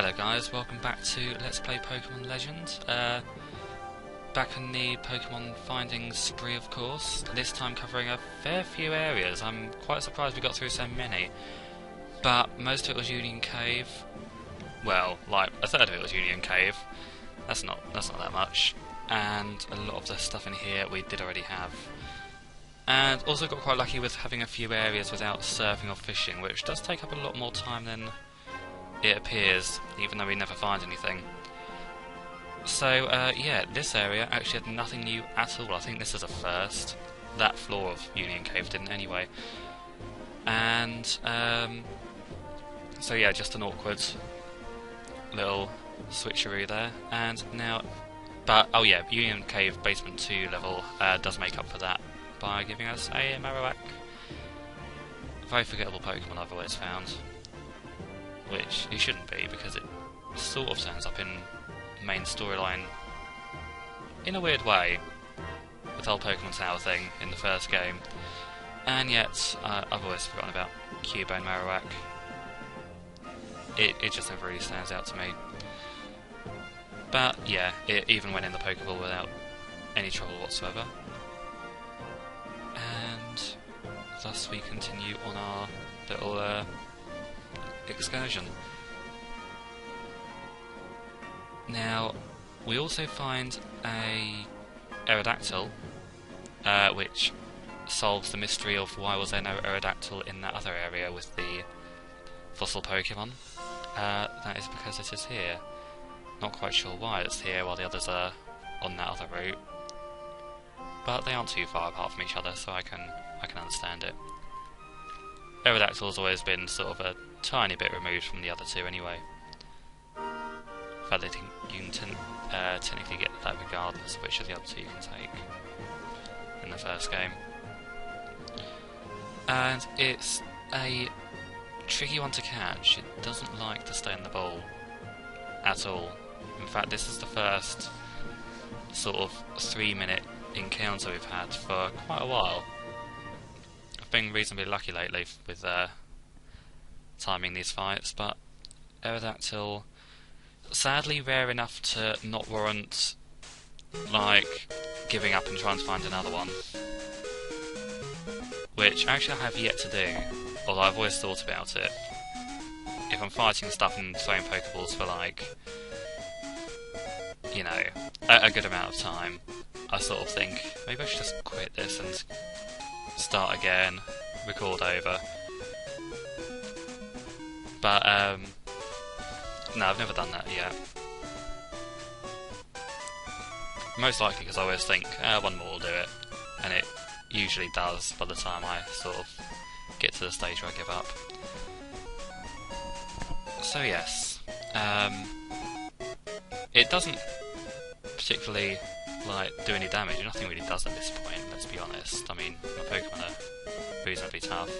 Hello guys, welcome back to Let's Play Pokemon Legend. Back in the Pokemon finding spree, of course, this time covering a fair few areas. I'm quite surprised we got through so many, but most of it was Union Cave. Well, like a third of it was Union Cave. That's not that much, and a lot of the stuff in here we did already have. And also got quite lucky with having a few areas without surfing or fishing, which does take up a lot more time than it appears, even though we never find anything. So, yeah, this area actually had nothing new at all. I think this is a first. That floor of Union Cave didn't anyway. And, so yeah, just an awkward little switcheroo there. And now, but, oh yeah, Union Cave Basement 2 level does make up for that by giving us a Marowak. Very forgettable Pokemon I've always found. Which it shouldn't be, because it sort of turns up in main storyline in a weird way, with the whole Pokemon Tower thing in the first game. And yet, I've always forgotten about Cubone Marowak. It just never really stands out to me. But yeah, it even went in the Pokeball without any trouble whatsoever. And thus we continue on our little excursion. Now, we also find a Aerodactyl, which solves the mystery of why was there no Aerodactyl in that other area with the fossil Pokemon. That is because it is here. Not quite sure why it's here while the others are on that other route, but they aren't too far apart from each other, so I can understand it. Aerodactyl's always been sort of a tiny bit removed from the other two anyway. In fact, you can technically get that regardless of which of the other two you can take in the first game. And it's a tricky one to catch. It doesn't like to stay in the bowl at all. In fact, this is the first sort of 3-minute encounter we've had for quite a while. I've been reasonably lucky lately with timing these fights, but Aerodactyl, sadly rare enough to not warrant like giving up and trying to find another one, which actually I have yet to do, although I've always thought about it. If I'm fighting stuff and throwing Pokeballs for like, you know, a good amount of time, I sort of think maybe I should just quit this and start again, record over. But, no, I've never done that yet. Most likely because I always think, one more will do it, and it usually does by the time I sort of get to the stage where I give up. So yes, it doesn't particularly like do any damage. Nothing really does at this point, let's be honest. I mean, my Pokemon are reasonably tough.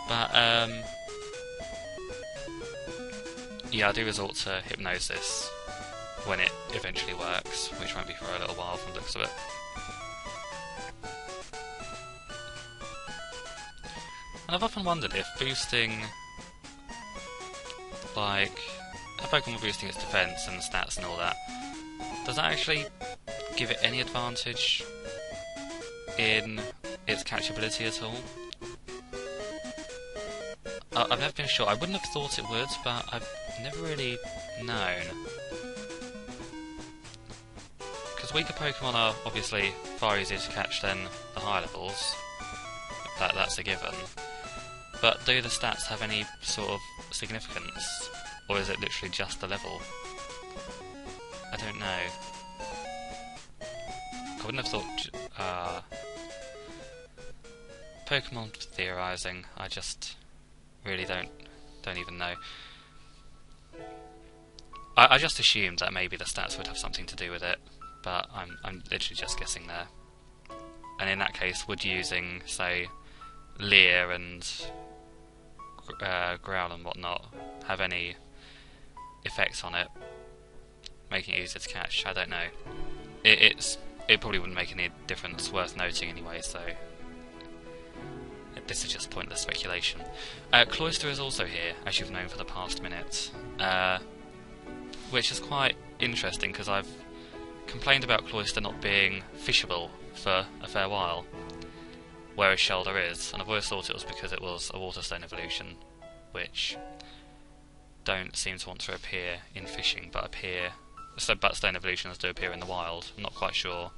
But, yeah, I do resort to Hypnosis when it eventually works, which won't be for a little while from the looks of it. And I've often wondered if boosting, like, a Pokemon boosting its defense and stats and all that, does that actually give it any advantage in its catchability at all? I've never been sure. I wouldn't have thought it would, but I've never really known. Because weaker Pokemon are obviously far easier to catch than the higher levels. That's a given. But do the stats have any sort of significance? Or is it literally just the level? I don't know. I wouldn't have thought... Pokemon theorising, I just really don't even know. I just assumed that maybe the stats would have something to do with it, but I'm literally just guessing there. And in that case, would using, say, Leer and Growl and whatnot have any effects on it, making it easier to catch? I don't know. It probably wouldn't make any difference worth noting anyway, so this is just pointless speculation. Cloyster is also here, as you've known for the past minute, which is quite interesting because I've complained about Cloyster not being fishable for a fair while, whereas Shoulder is, and I've always thought it was because it was a Waterstone evolution, which don't seem to want to appear in fishing, but but stone evolutions do appear in the wild. I'm not quite sure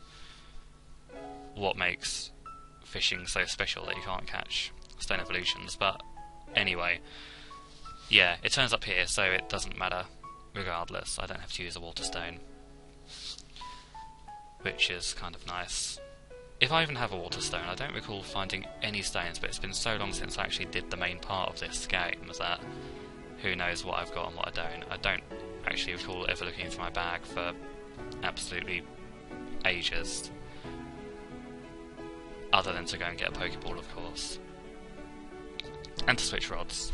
what makes fishing so special that you can't catch stone evolutions, but anyway, yeah, it turns up here, so it doesn't matter regardless. I don't have to use a Waterstone, which is kind of nice. If I even have a Waterstone, I don't recall finding any stones, but it's been so long since I actually did the main part of this game that who knows what I've got and what I don't. I don't actually recall ever looking through my bag for absolutely ages, other than to go and get a Pokeball, of course, and to switch rods.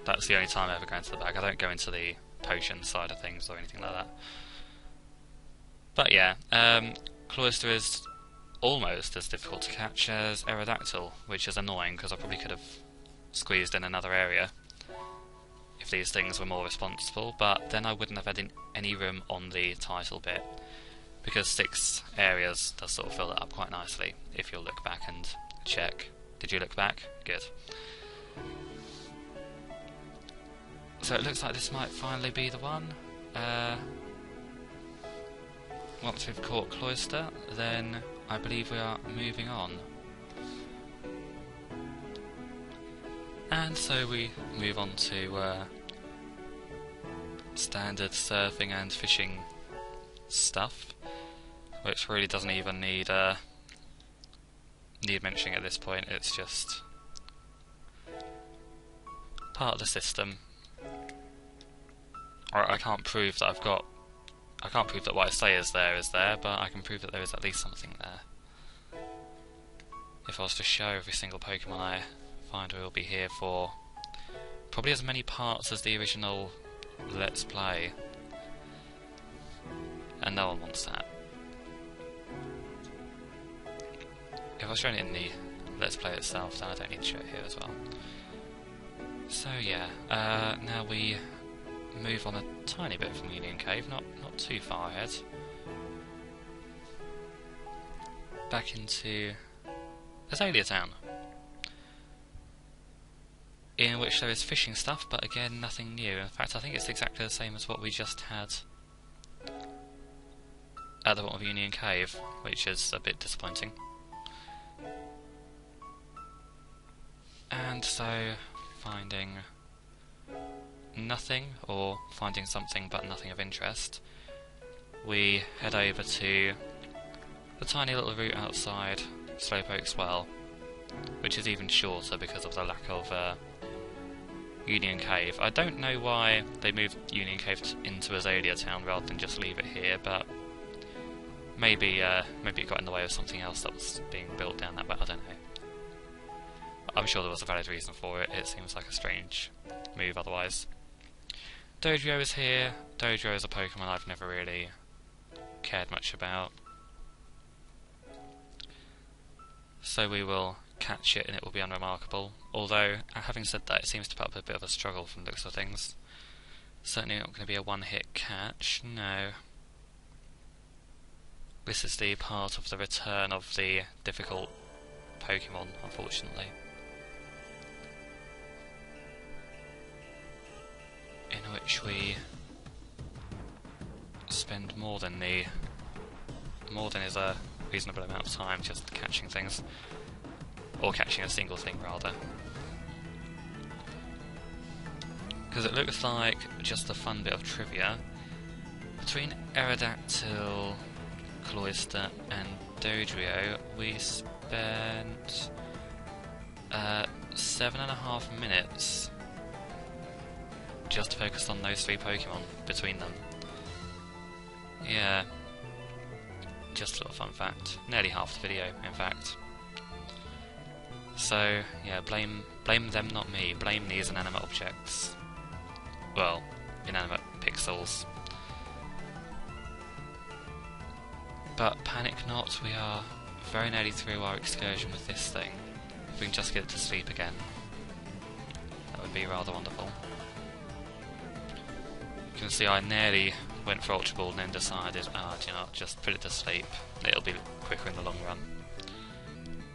That's the only time I ever go into the bag. I don't go into the potion side of things or anything like that. But yeah, Cloyster is almost as difficult to catch as Aerodactyl, which is annoying because I probably could have squeezed in another area if these things were more responsible, but then I wouldn't have had any room on the title bit, because 6 areas does sort of fill that up quite nicely if you'll look back and check. Did you look back? Good. So it looks like this might finally be the one. Once we've caught Cloyster, then I believe we are moving on. And so we move on to standard surfing and fishing stuff, which really doesn't even need mentioning at this point. It's just part of the system. I can't prove that I can't prove that what I say is there, but I can prove that there is at least something there. If I was to show every single Pokemon I find, we will be here for probably as many parts as the original Let's Play, and no one wants that. If I was showing it in the Let's Play itself, then I don't need to show it here as well. So yeah, now we move on a tiny bit from Union Cave, not too far ahead, back into Azalea Town, in which there is fishing stuff, but again nothing new. In fact, I think it's exactly the same as what we just had at the bottom of Union Cave, which is a bit disappointing. And so, finding nothing, or finding something but nothing of interest, we head over to the tiny little route outside Slowpoke Well, which is even shorter because of the lack of Union Cave. I don't know why they moved Union Cave into Azalea Town rather than just leave it here, but maybe it got in the way of something else that was being built down that way, I don't know. I'm sure there was a valid reason for it. It seems like a strange move otherwise. Dodrio is here. Dodrio is a Pokemon I've never really cared much about, so we will catch it and it will be unremarkable. Although, having said that, it seems to put up a bit of a struggle from the looks of things. Certainly not going to be a one-hit catch, no. This is the part of the return of the difficult Pokemon, unfortunately, in which we spend more than is a reasonable amount of time just catching things, or catching a single thing rather, because it looks like, just a fun bit of trivia, between Aerodactyl, Cloyster and Dodrio we spent 7.5 minutes just focused on those 3 Pokemon between them. Yeah, just a little fun fact. Nearly half the video, in fact. So, yeah, blame them, not me. Blame these inanimate objects. Well, inanimate pixels. But panic not, we are very nearly through our excursion with this thing. If we can just get it to sleep again, that would be rather wonderful. You can see I nearly went for Ultra Ball and then decided, do you know what, just put it to sleep. It'll be quicker in the long run.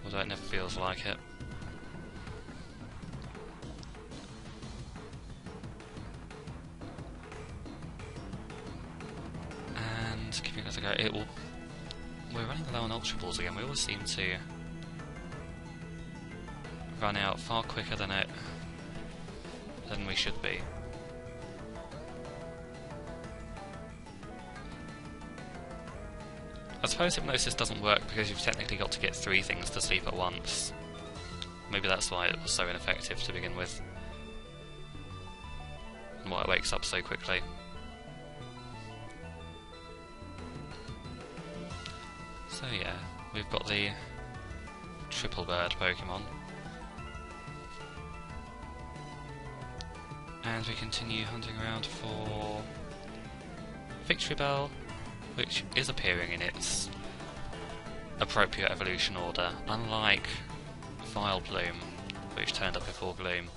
Although it never feels like it. And giving it another go. We're running low on Ultra Balls again. We always seem to run out far quicker than we should be. I suppose Hypnosis doesn't work because you've technically got to get 3 things to sleep at once. Maybe that's why it was so ineffective to begin with. And why it wakes up so quickly. So yeah, we've got the Triple Bird Pokemon. And we continue hunting around for Victory Bell, which is appearing in its appropriate evolution order, unlike Vileplume, which turned up before Gloom.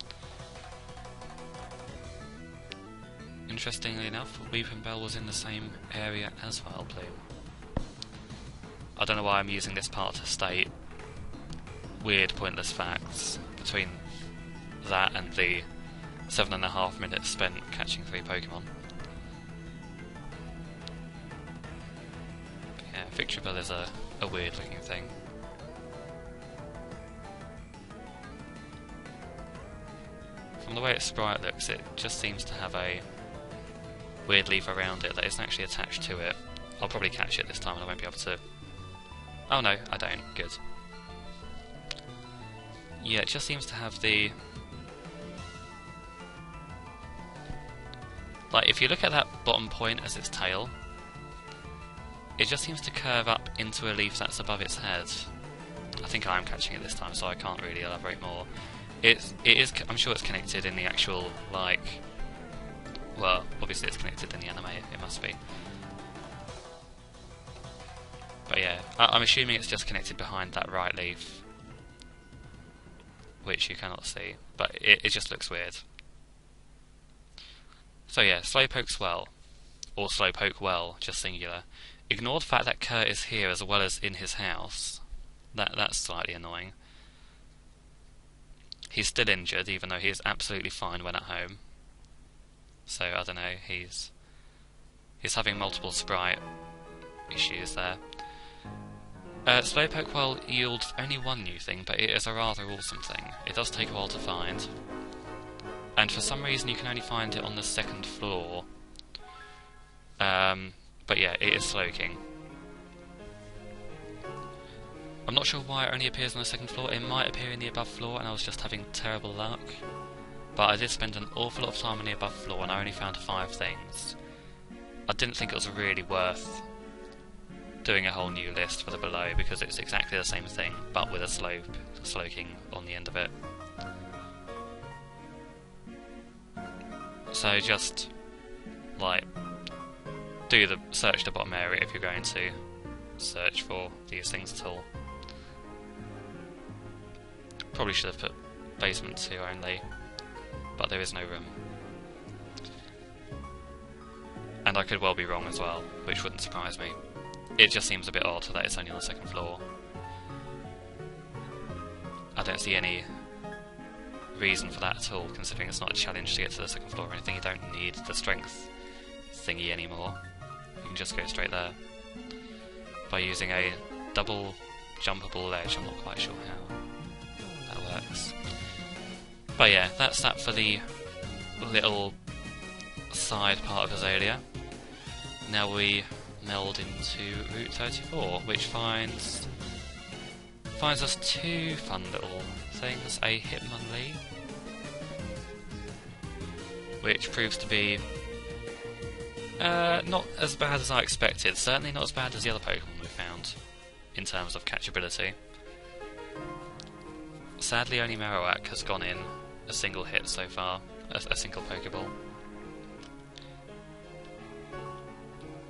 Interestingly enough, Weeping Bell was in the same area as Vileplume. I don't know why I'm using this part to state weird, pointless facts between that and the 7.5 minutes spent catching 3 Pokemon. But yeah, Victory Bell is a weird looking thing. From the way its sprite looks, it just seems to have a weird leaf around it that isn't actually attached to it. I'll probably catch it this time and I won't be able to... Oh no, I don't. Good. Yeah, it just seems to have the... Like, if you look at that bottom point as its tail, it just seems to curve up into a leaf that's above its head. I think I am catching it this time, so I can't really elaborate more. It is. I'm sure it's connected in the actual, like... Well, obviously it's connected in the anime, it must be. But yeah, I'm assuming it's just connected behind that right leaf, which you cannot see, but it just looks weird. So yeah, Slowpoke Well, or Slowpoke Well, just singular. Ignore the fact that Kurt is here as well as in his house. That's slightly annoying. He's still injured, even though he is absolutely fine when at home. So I don't know, he's having multiple sprite issues there. Slowpoke Well yields only one new thing, but it is a rather awesome thing. It does take a while to find, and for some reason you can only find it on the 2nd floor. But yeah, it is Slowking. I'm not sure why it only appears on the 2nd floor. It might appear in the above floor and I was just having terrible luck. But I did spend an awful lot of time on the above floor and I only found 5 things. I didn't think it was really worth doing a whole new list for the below because it's exactly the same thing but with a Slowking on the end of it. So just like do the search the bottom area if you're going to search for these things at all. Probably should have put basement 2 only, but there is no room. And I could well be wrong as well, which wouldn't surprise me. It just seems a bit odd that it's only on the 2nd floor. I don't see any reason for that at all, considering it's not a challenge to get to the 2nd floor or anything. You don't need the strength thingy anymore. You can just go straight there. By using a double jumpable ledge, I'm not quite sure how that works. But yeah, that's that for the little side part of Azalea. Now we meld into Route 34, which finds us 2 fun little things. A Hitmonlee, which proves to be not as bad as I expected. Certainly not as bad as the other Pokemon we found in terms of catchability. Sadly, only Marowak has gone in a single hit so far, a single Pokeball.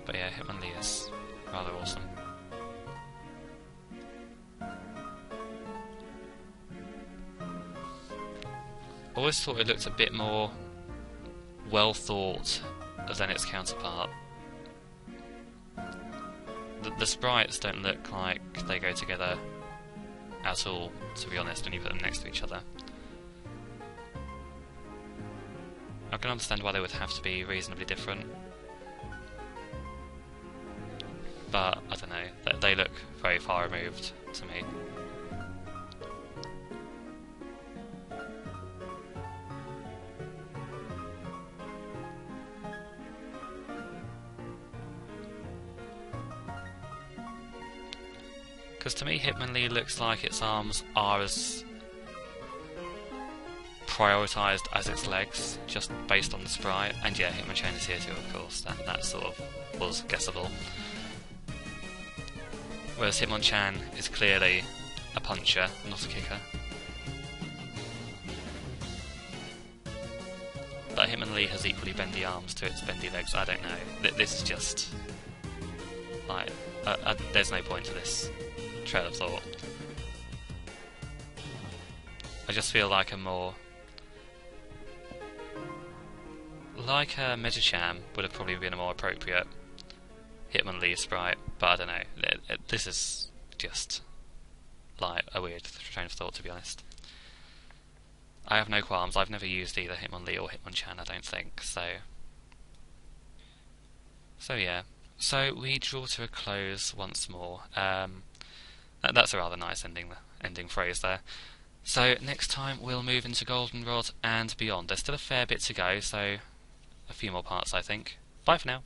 But yeah, Hitmonlee is rather awesome. always thought it looked a bit more well thought than its counterpart. The sprites don't look like they go together at all, to be honest, when you put them next to each other. I can understand why they would have to be reasonably different, but I don't know, they look very far removed to me. Because to me Hitmonlee looks like its arms are as prioritised as its legs, just based on the sprite, and yeah, Hitmonchan is here too, of course, that sort of was guessable. Whereas Hitmonchan is clearly a puncher, not a kicker. But Hitmonlee has equally bendy arms to its bendy legs, I don't know. This is just... like, there's no point to this trail of thought. I just feel like a more... like a Medicham would have probably been a more appropriate Hitmonlee sprite, but I don't know, this is just like a weird train of thought, to be honest. I have no qualms, I've never used either Hitmonlee or Hitmonchan, I don't think, so yeah. So we draw to a close once more. That's a rather nice ending phrase there. So next time we'll move into Goldenrod and beyond. There's still a fair bit to go, so a few more parts I think. Bye for now.